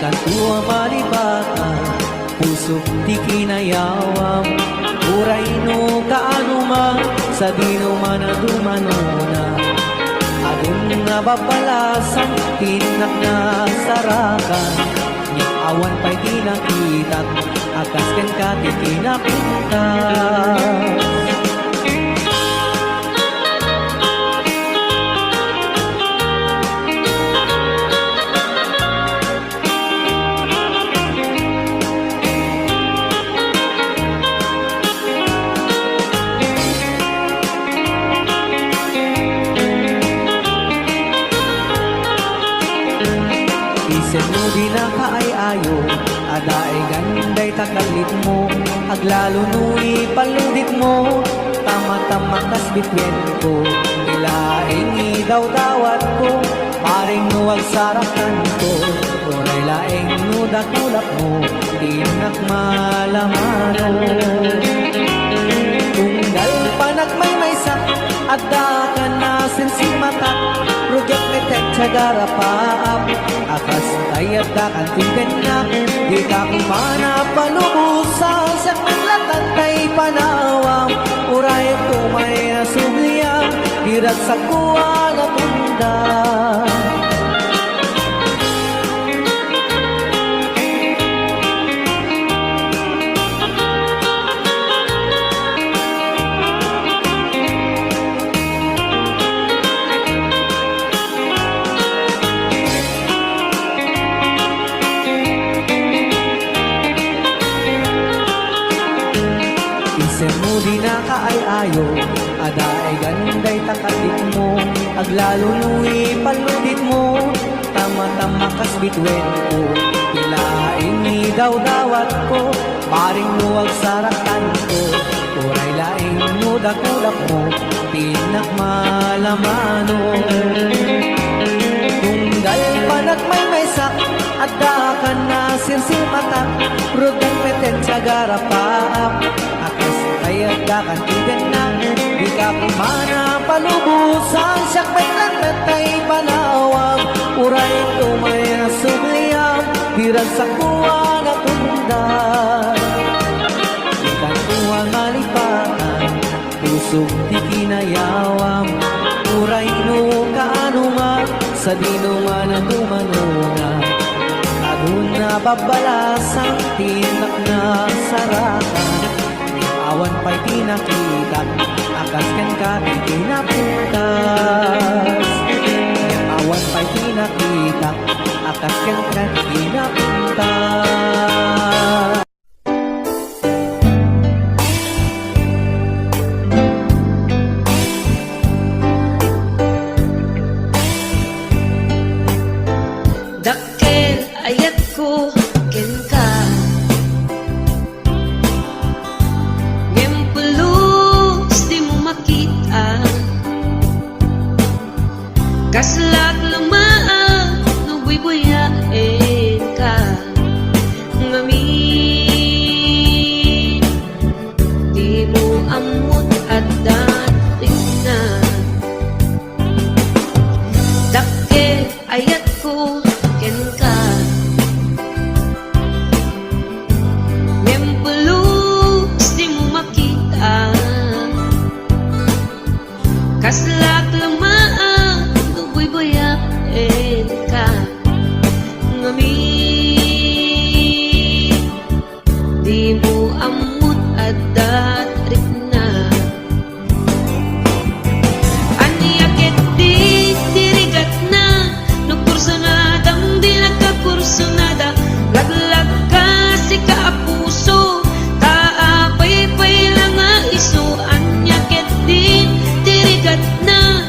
Tua malibatan, puso di kinayawam. Uray no kaano man, sa dino man na dumanona. Adun nga babalasang, tinak na sarakan. Yung awan pa'y tinakitak, akas ken ka titinapintas. Isen mo di na kaay-ayo, adaay ganday takalit mo. Aglalo nui paludit mo, tama-tama kas bitwen ko. Ilaing idaw-dawat ko, paring nuwag sarakan ko. Uray laing nudakulap mo, tinak malamano. Tunggal panak may sak, adda ka na sensimatak. Rujak metek cagara paap, akas ayat dakan tinggan na. Di ka kumana panubusan, sa manlatan kay panawam. Uray tumay na subliyam, dirag sa kuwa na tundan. Isen mo di na kaay-ayo, adaay ganday takalit mo. Aglalo nui paludit mo, tama-tama kas bitwen ko. Ilaing idaw-dawat ko, paring nuwag sarakan ko. Uray laing nudakulap mo, tinak malamano. Tunggal panak may sak, adda ka na sirsimatak. Rugang meten cagara paap, akas ayat dakan tigan na. Di ka kumana palubusan, siyak may langatay panawag. Uray tumay na subliyam, dirag sa kuwa na tundan. Ikan kuwa malipatan, pusog di kinayawam. Uray no kaano man, sa dino man na dumanona. Adun na babalasang, tinak na sarakan. Awan pa'y tinakitak, akas ken ka tinapuntas. Awan pa'y tinakitak, akas ken ka tinapuntas. Dakkel ayat ko ken ka, kaslak lumaan, nagbuy-buyain ka. Ngamin, di mo amot at dating na. Dakkel ayat ko ken ka, ngempulus di mo makita. Kaslak lumaan, buyain ka. Ngamin, di mo amot at datrik na. Aniyakit di dirigat na, nagkursanadang di nagkakursanada. Laglag ka si kaapuso, taapay-pay lang nga iso. Aniyakit di dirigat na,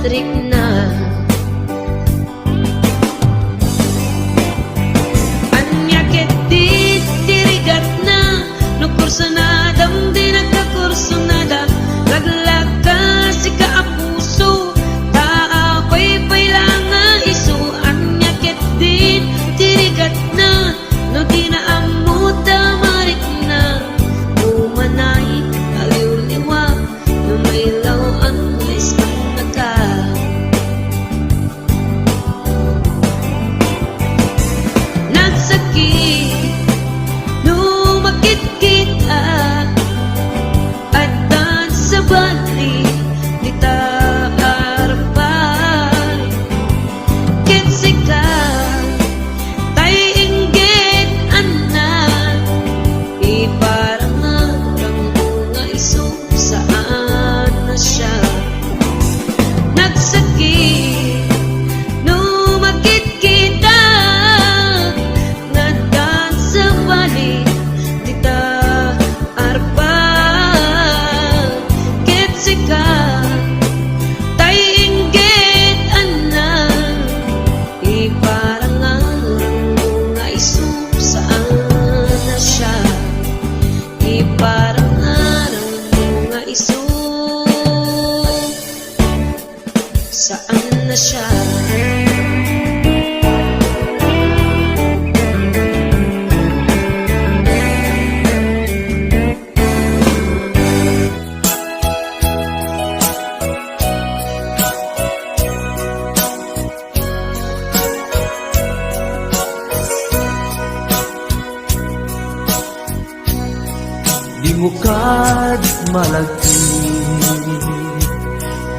strik na. Anya ket dirigat na, no kurso na dam di nagkakurso na da, laglag ka si kaapuso, taapay lang nga iso. Anya ket dirigat na, no di na amot marik na, umanay aliw-liwa, no may law ang isang naka. Nagsakit, lumakit kita, at dan sa bali, di taarapay. Kitsika, tay inggit, anak, iparangan ang mga iso, saan na siya. Nagsakit, lumakit kita, nadan sa bali, di taarapay. Kitsika, tay inggit, anak, iparangan ang mga iso, saan na siya. Iparangan ang mga iso, saan na siya. Di mo kad malagi,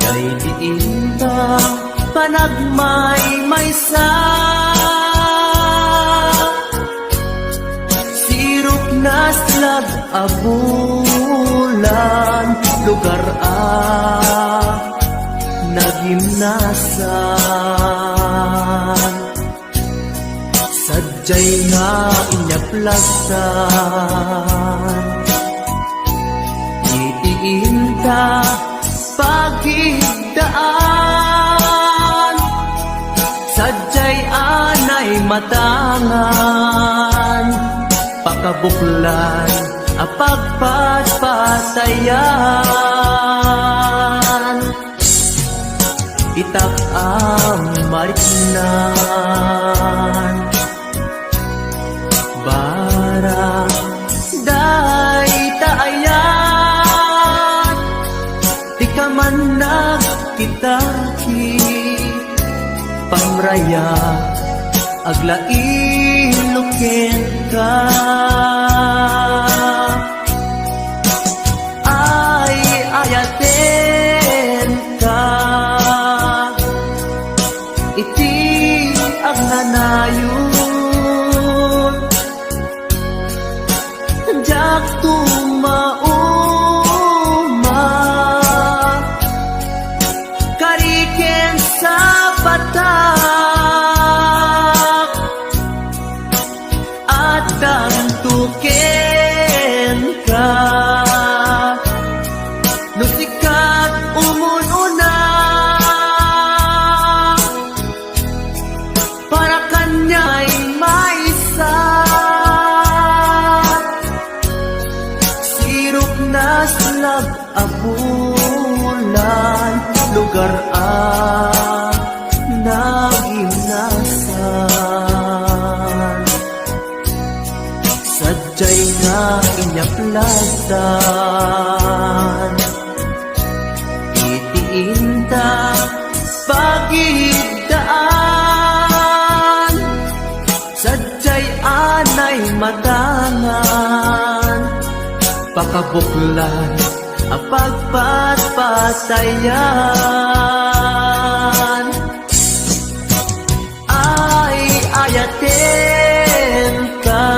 kay diinta panagmay-maysa. Sirop na slag abulan, lugar nagimnasan. Sadyay nga inyaplasan, itiinta pagigdaan. Sadyay anay matangan, pakabuklan apagpatpatayan. Itak ang mariknan, bara day taayan. Di ka man nagkitaki, pamraya aglain ka. Ay ayaten ka, iti ang nanayon. Jak tumauma, kariken sa patak, at tantuken ka. Nusikat umununa, para kanya'y maisa. Sirop na slag abulan, lugar nagimnasan. Sadyay nga inyaplasan, itiinta pagigdaan. Sadyay anay matangan, pakabuklan apagpatpatayan. Ay ayaten ka,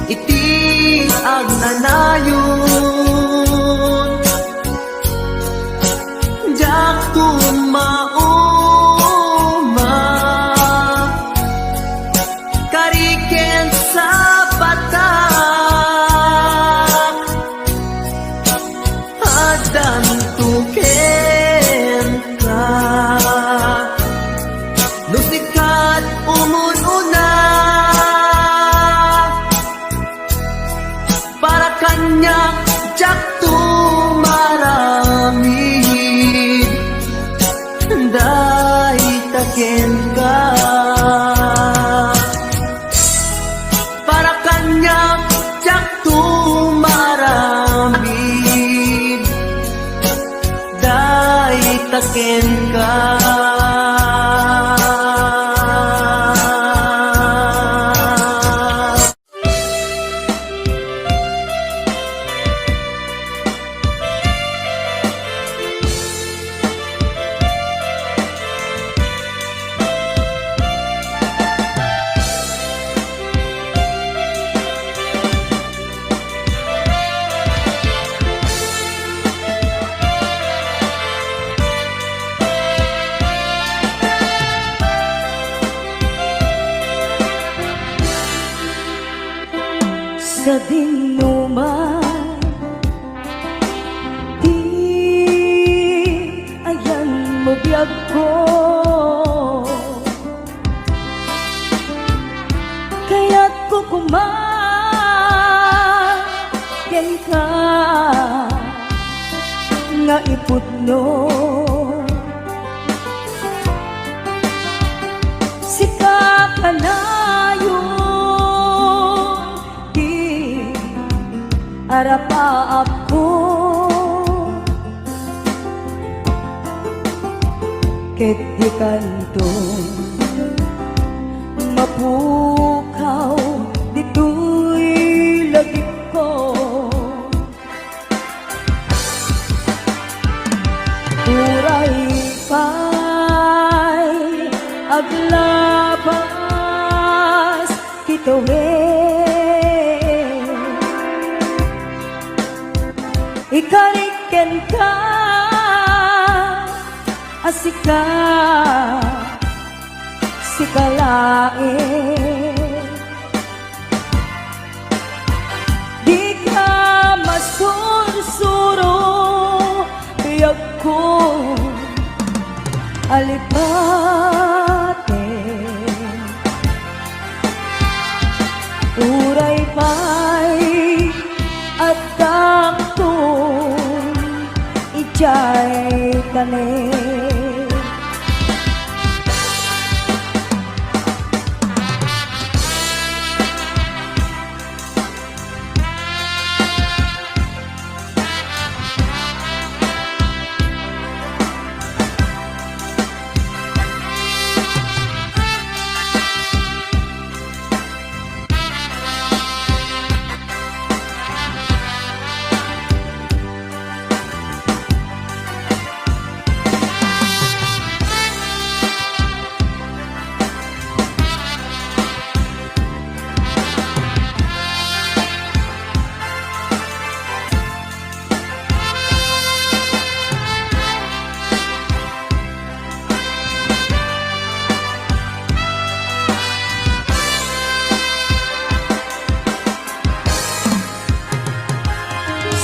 iti ang nanayon. Jak tumauma, kariken sa patak, adan tuken taken ka. Sa dinuman, di ayan mo biyag ko, kaya't kukumakin ka nga iputno. Sika ka na arapa ako, ket di kanto mapukaw dito'y lagi ko. Uray pa'y aglabas kitawin, ikariken ka, asika, sikalain. Di ka masursuro, biyag ko, alipatin. Uray pa'y at takton ijay tanin.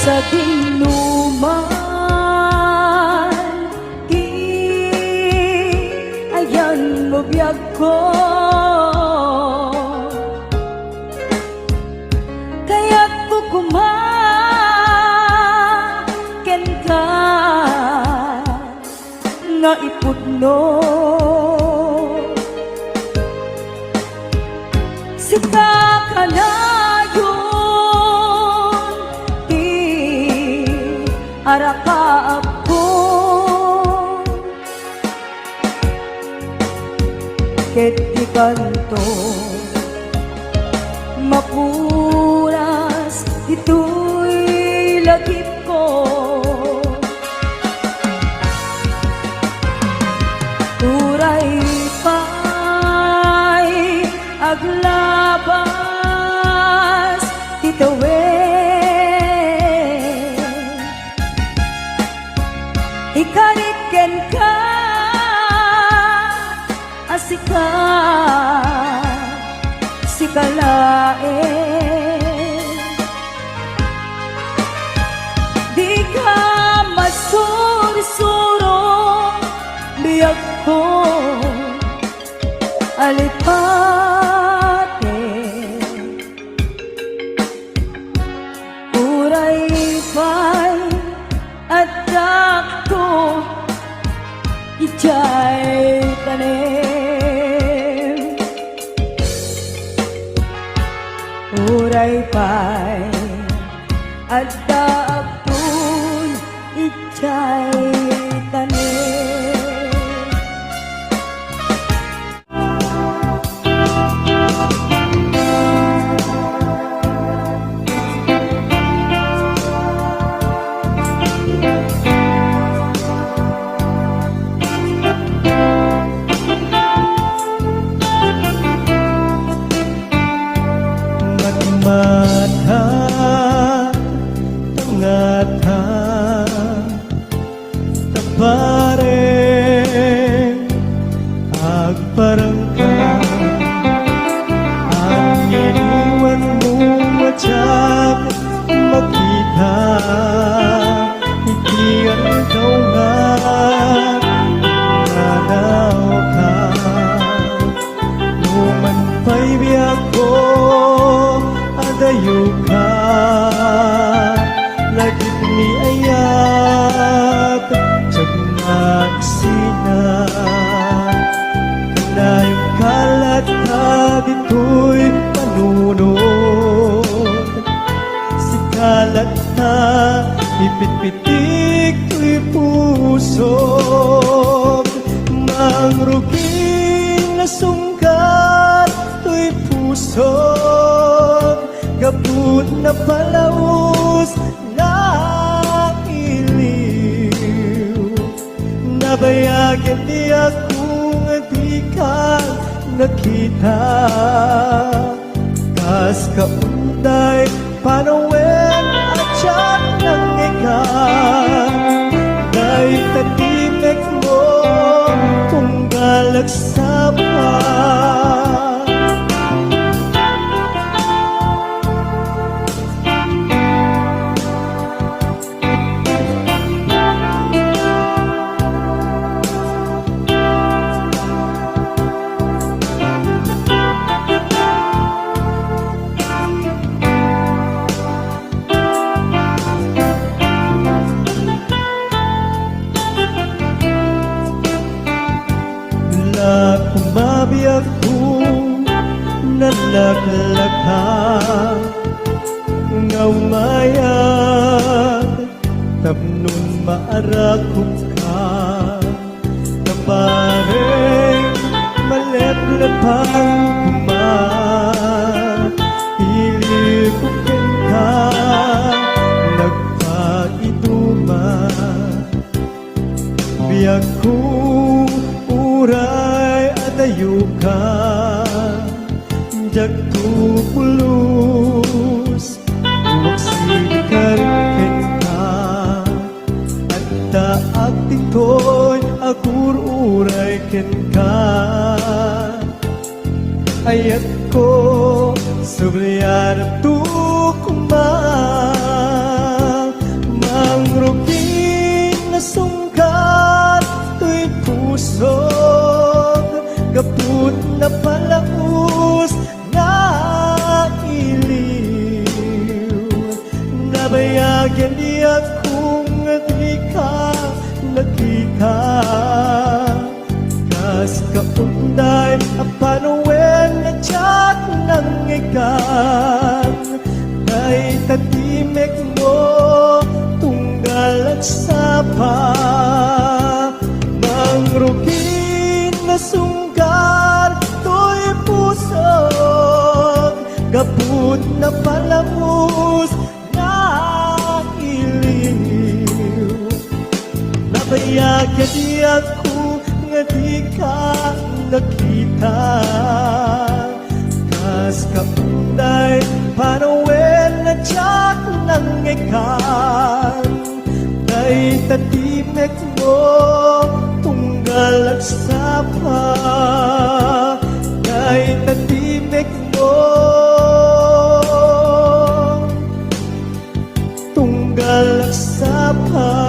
Sa dinuman, di ayan mo biyag ko, kaya't kukumaken ka nga iputno. Sika ka na araka ako, ket di kanto mapuras ito'y lagip ko. Uray pa'y aglabas titawin, ikariken ka, asika, sikalain. Di ka masursuro, biyag ko, alipatin. Uray pa'y at takto ijay tanim. Uray pa'y at takto ijay tanim. bunot Sikalat na ipitpitik ko'y pusog Mangruging na sungkat ko'y pusog Gabut na palaos na iliw Nabayagan di akong di ka nakita Kas kaunday panawen at siyak ng ikan Dahil tatimek mo kung galagsapan Kumabi ako nalaklaka Nga umayag Tapnon maarakot ka Nabareng maleplepang Ilikukin ka Nagpaiduma Biyak ko uray adayo ka Jagto pulus Magsikarken ka At daag tito'y agur uray ken ka Ayat ko subliyan at tukumang Mangrugin na sungkat to'y pusog Gaput na palaus na iliw Nabayagan di akong di ka nakita Kas kaunday apanawen na tiyak ng ikan Dahil tatimek mo tunggal at sapa Mangrugin na sunggar to'y pusog Gaput na palamus na iliw Nabayagan di ako nga di ka nakita Kas kaunday panawen na tiyak ng ikan Dahil tatimek mo galagsapa Dahil tatimek mo tunggal sapa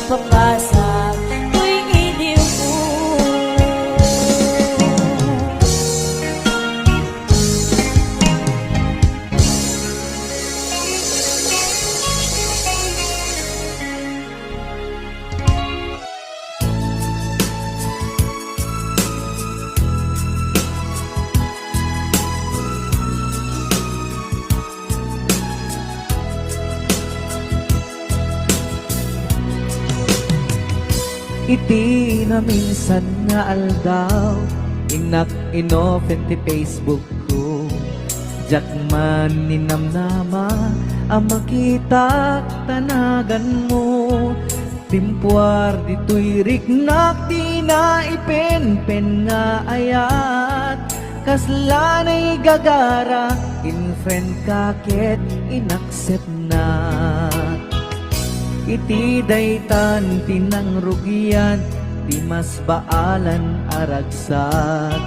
nagpapasa tuwing iliw mo. Iti na minsan nga aldaw Inak inopen ti Facebook ko Jak man ninamnama Ang makita tanagan mo Timpuar dito'y riknak Di na ipenpen nga ayat Kaslanay gagara In friend kaket inaccept na Iti daytan tinang rugian Di mas baalan aragsat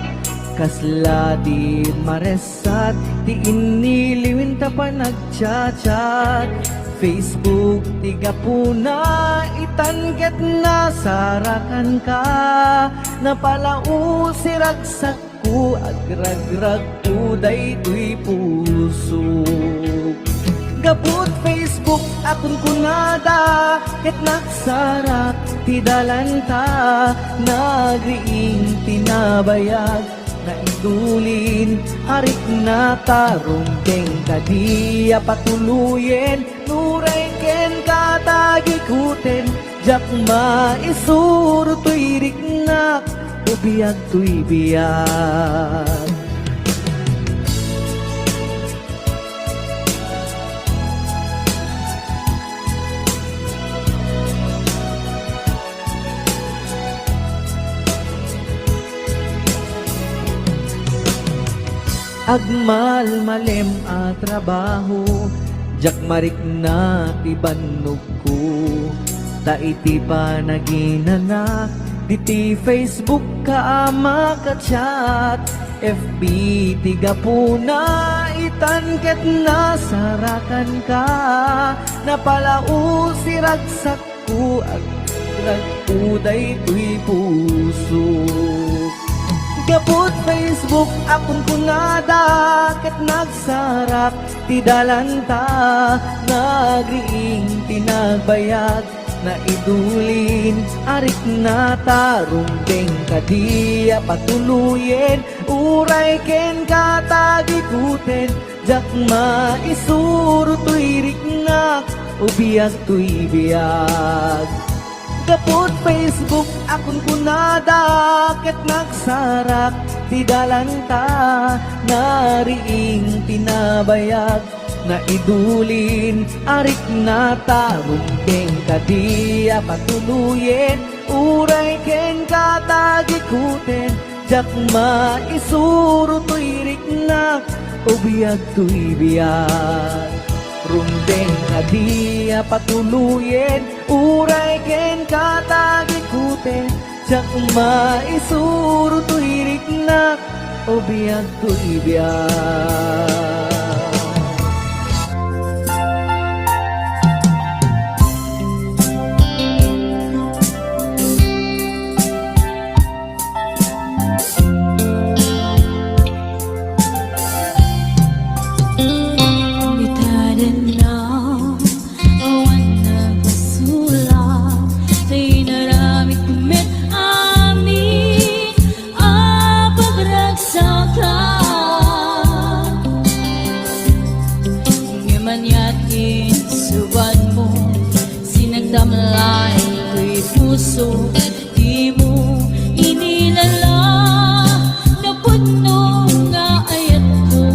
Kasla di maresat Di iniliwin ta pa nagchat-chat Facebook tiga puna Itanget na sarakan ka Napalau si ragsak ko Agragrag ko daytoy puso Gabut Facebook akon kunada Ket nagsarak ti dalanta Nagriing tinabayag Na idulin Arik na tarumbeng Kadiya patuluyen Nuray ken katagikuten Jak maisuro to'y riknak Ubiyag to'y biyag Agmal malem a trabaho Jak marik na ti bannog ko Ta iti pa naginana Diti Facebook ka ama ka chat FB tiga puna Itanket na sarakan ka Napalau si ragsak ko Ragkuday to'y puso Gabot Facebook akon kunada Ket nagsarak ti dalanta Nagriing tinagbayag Na idulin Arik na tarumbeng Kadiya patuluyen Uray ken katagikuten Jak maisuro to'y riknak Ubiyag to'y biyag Gapot Facebook akon kunada Ket nagsarak ti dalanta Nariing tinabayag Na idulin Arik na tarumbeng Kadiya patuluyen Uray ken katagikuten Jak maisuro to'y riknak Ubiyag to'y biyag Rumbeng kadiya patuluyen Uray ken katagikuten Jak maisuro to'y riknak Ubiyag to'y biyag Damlay ko'y puso Di mo inilala Na puno nga ayat ko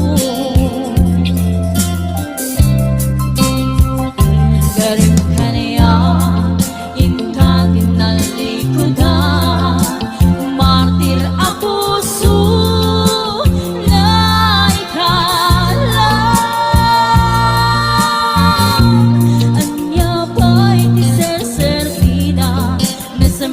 Galing ka niya Intagin na likodan Martir ako puso Na ikala Anya ba'y di ser-servida Na sa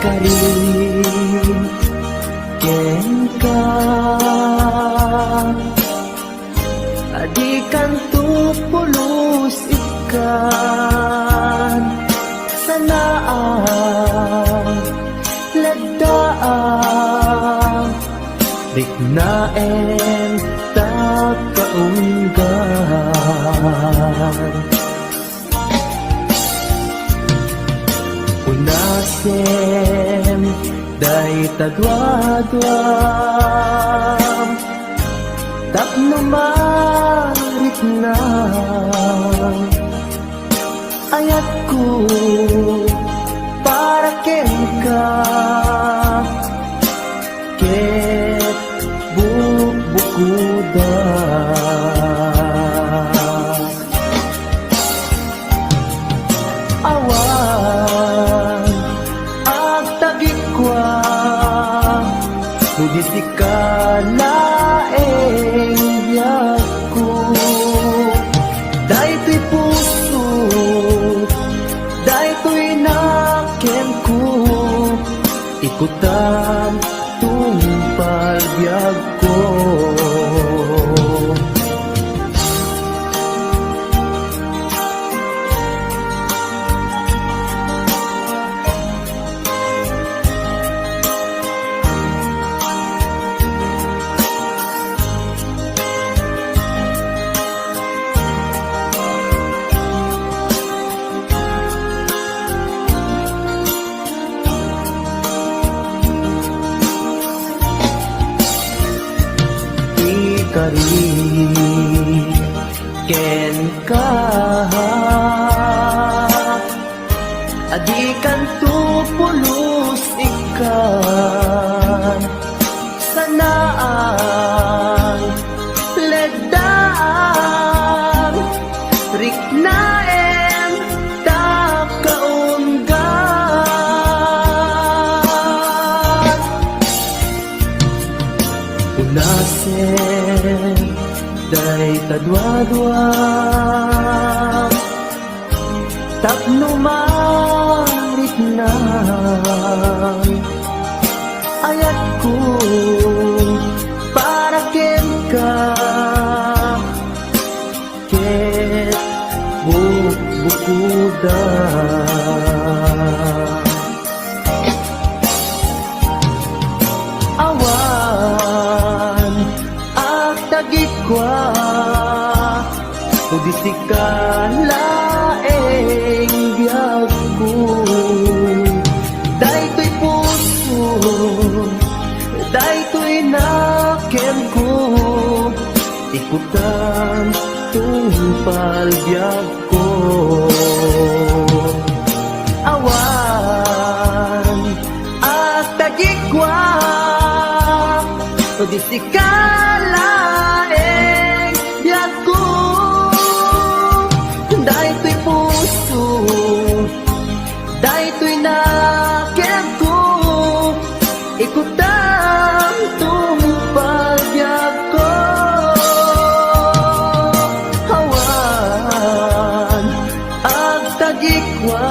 ka rin, ken ka. Adikan tu pulos ikan, sanaan, lagdaan, dignaen, takaunggan. Unasem, day tadwadwam, tapno marit na ayat ko para ken ka, ket bukuda. Awan agtagikwa, nudisi ka laeng yaku. Daytoy puso, daytoy naken ko, ikutan tumpal biyag ko. Kari ken ka, adikan tu pulos ikan, sanaan, ledaan, riknaen, takaunggan. Unasen, day tadwadwam, tapno marit na ayat ko para ken ka, ket bukuda. Awan agtagikwa, nudisi ka laeng biyag ko. Daytoy puso, daytoy naken ko, ikutan tumpal biyag ko. Awan agtagikwa, nudisi ka laeng biyag ko. Daytoy puso, daytoy naken ko, ikutan tumpal biyag ko. Awan agtagikwa,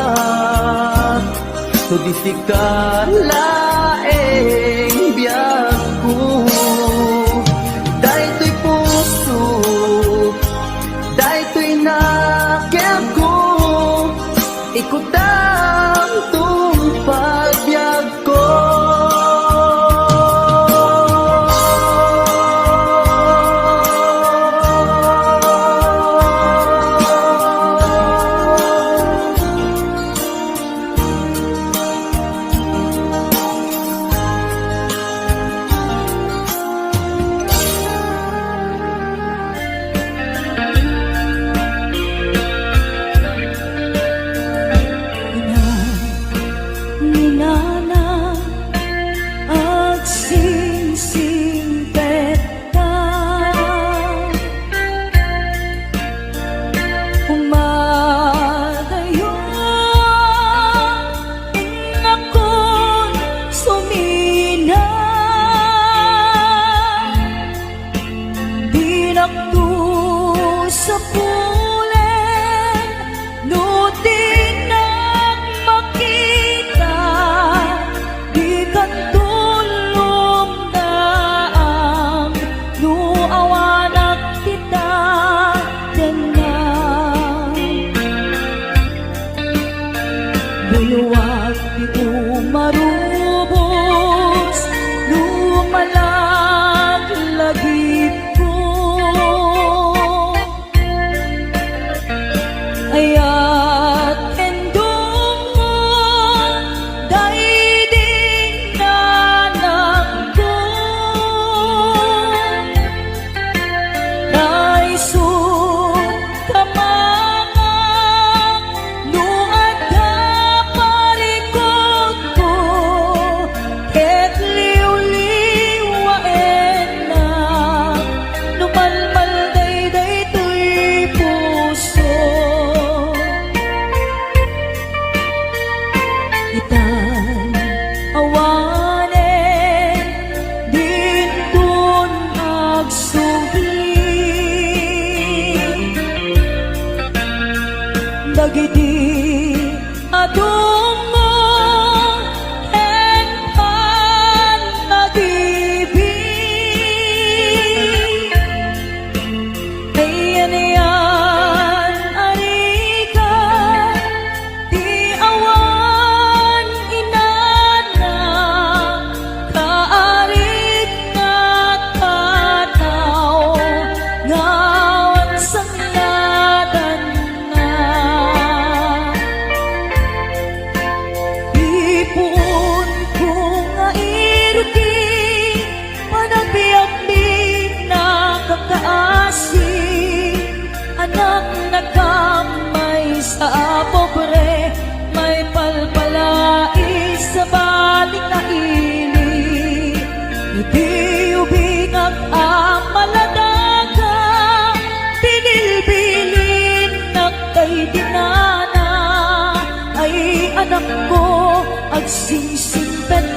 nudisi ka laeng biyag ko. Daytoy puso, daytoy naken ko, ikutan tumpal biyag ko. di umarubos, lumalaglag-lagip ko. Aya't endong mo, daigdig nanak ko. Naisun ka mga luad ka parikot ko, ket liw-liwaen na lumalmal dayday to'y puso. Ita'y awanen din dun agsugli, dagiti adung mo en pag-ibig. Ayan yan, arika, di awan inana, kaarit na tataw, ngawan sangladan na. Ipon ko nga iruti, panagbiyak-big na kakaasi, anak na kamay sa pobre, may palpalais sa balik na ili. Iti ubingag ang maladaga, binilbilin na kay dinana, ay anak ko agsingsimpet